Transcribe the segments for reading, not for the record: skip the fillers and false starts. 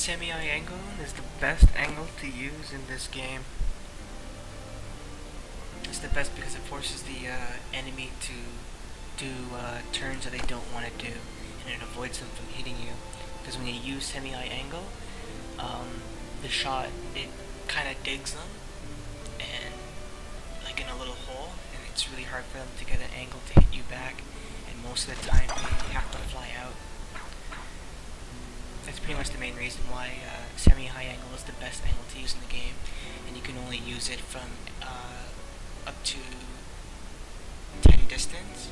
semi-eye angle is the best angle to use in this game. It's the best because it forces the enemy to do turns that they don't want to do, and it avoids them from hitting you. Because when you use semi-eye angle, the shot, it kind of digs them, and like in a little hole, and it's really hard for them to get an angle to hit you back, and most of the time they have to fly out. That's pretty much the main reason why semi-high angle is the best angle to use in the game, and you can only use it from up to 10 distance.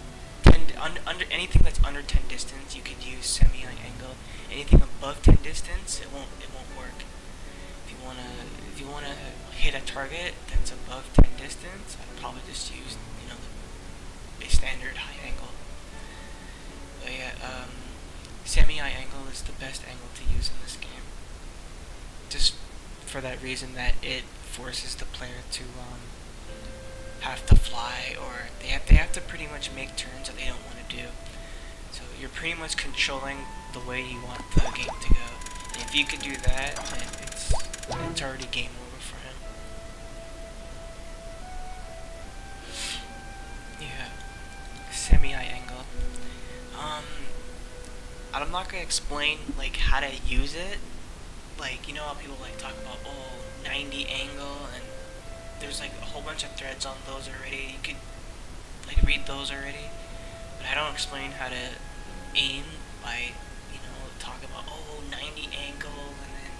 Under anything that's under 10 distance, you could use semi-high angle. Anything above 10 distance, it won't work. If you wanna hit a target that's above 10 distance, I'd probably just use the standard high angle. But yeah, semi-high angle is the best angle to use in this game. Just for that reason that it forces the player to have to fly, or they have to pretty much make turns that they don't want to do. So you're pretty much controlling the way you want the game to go. And if you can do that, then it's already game over for him. Yeah, semi-high angle. I'm not gonna explain like how to use it. Like, you know how people like talk about 90 angle, and there's like a whole bunch of threads on those already. You could like read those already, but I don't explain how to aim by talk about 90 angle and then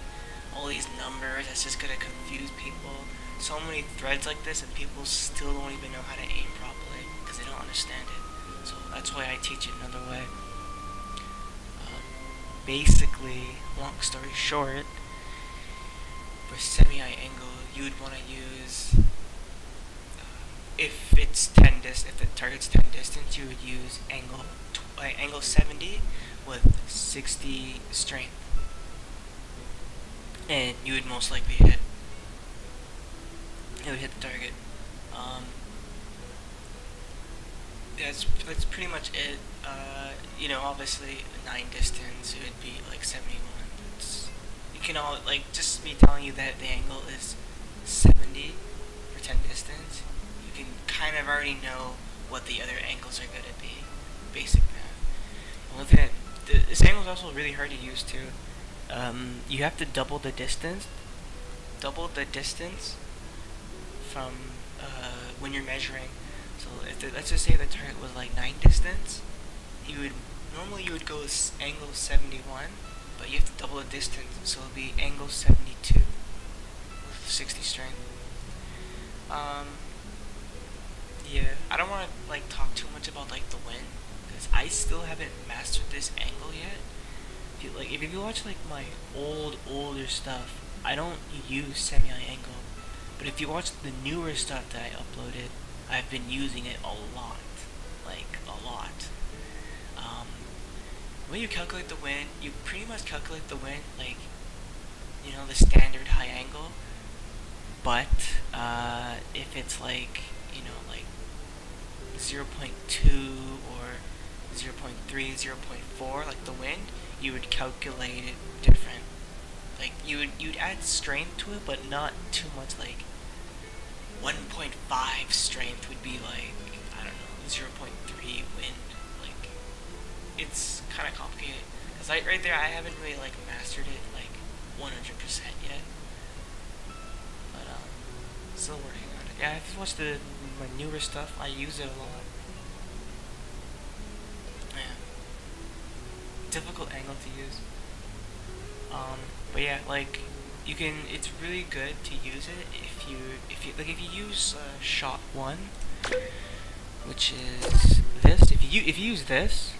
all these numbers. That's just gonna confuse people. So many threads like this, and people still don't even know how to aim properly because they don't understand it. So that's why I teach it another way. Basically, long story short, for semi-high angle, you would want to use, if the target's 10 distance, you would use angle 70 with 60 strength, and you would most likely hit. It would hit the target. That's pretty much it. Obviously 9 distance, it would be like 71. You can all just me telling you that the angle is 70 for 10 distance. You can kind of already know what the other angles are gonna be. Basic math. One thing this angle is also really hard to use too. You have to double the distance. Double the distance from when you're measuring. So let's just say the target was like 9 distance, normally you would go with angle 71, but you have to double the distance, so it'll be angle 72 with 60 strength. Yeah, I don't want to talk too much about the wind, because I still haven't mastered this angle yet. If you watch my older stuff, I don't use semi-high angle, but if you watch the newer stuff that I uploaded, I've been using it a lot, a lot. When you calculate the wind, you pretty much calculate the wind the standard high angle, but if it's 0.2 or 0.3, 0.4, the wind, you would calculate it different. You'd add strength to it, but not too much. 1.5 strength would be I don't know, 0.3 wind. It's kind of complicated, because right there I haven't really mastered it 100% yet, but still working on it. Yeah, if you watch my newer stuff, I use it a lot. Yeah, difficult angle to use. But yeah, you can. It's really good to use it if you use shot 1, which is this. If you use this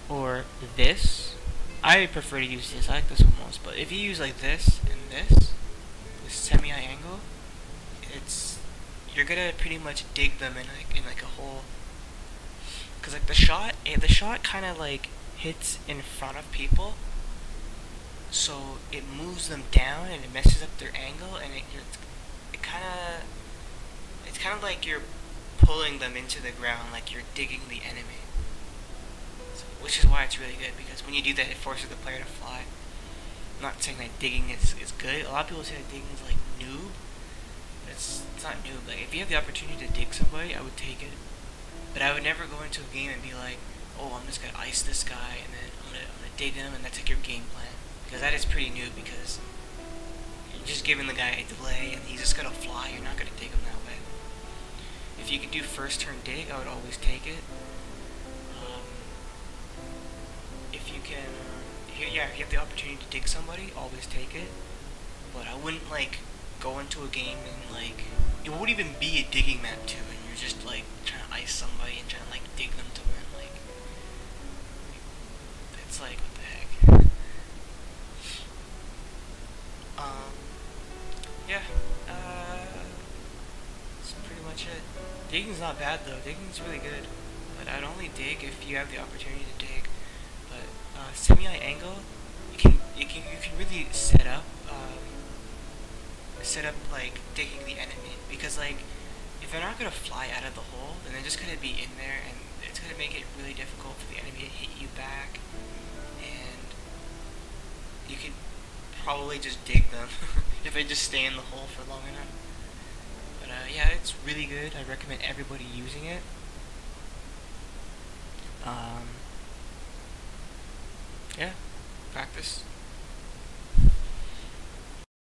or this, I prefer to use this. I like this one most. But if you use this and this semi-high angle, you're gonna pretty much dig them in a hole. Cause the shot kind of hits in front of people, so it moves them down and it messes up their angle, and it's kind of like you're pulling them into the ground, like you're digging the enemy. So, which is why it's really good, because when you do that, it forces the player to fly. not saying that digging is good. A lot of people say that digging is like noob. It's not noob. Like if you have the opportunity to dig somebody, I would take it. But I would never go into a game and be like, oh, I'm just gonna ice this guy and then I'm gonna dig him and that's like your game plan. Because that is pretty noob because you're just giving the guy a delay and he's just gonna fly. You're not gonna dig him that way. If you could do first turn dig, I would always take it. If you can, yeah, if you have the opportunity to dig somebody, always take it. But I wouldn't like go into a game and like it won't even be a digging map too, and you're just like trying to ice somebody and trying to like dig them to win. Like it's like what the heck. Yeah. That's pretty much it. Digging's not bad though. Digging's really good, but I'd only dig if you have the opportunity to dig. But semi angle, you can really set up like digging the enemy because like if they're not gonna fly out of the hole, then they're just gonna be in there, and it's gonna make it really difficult for the enemy to hit you back, and you could probably just dig them if they just stay in the hole for long enough. But yeah, it's really good. I recommend everybody using it. Yeah, practice.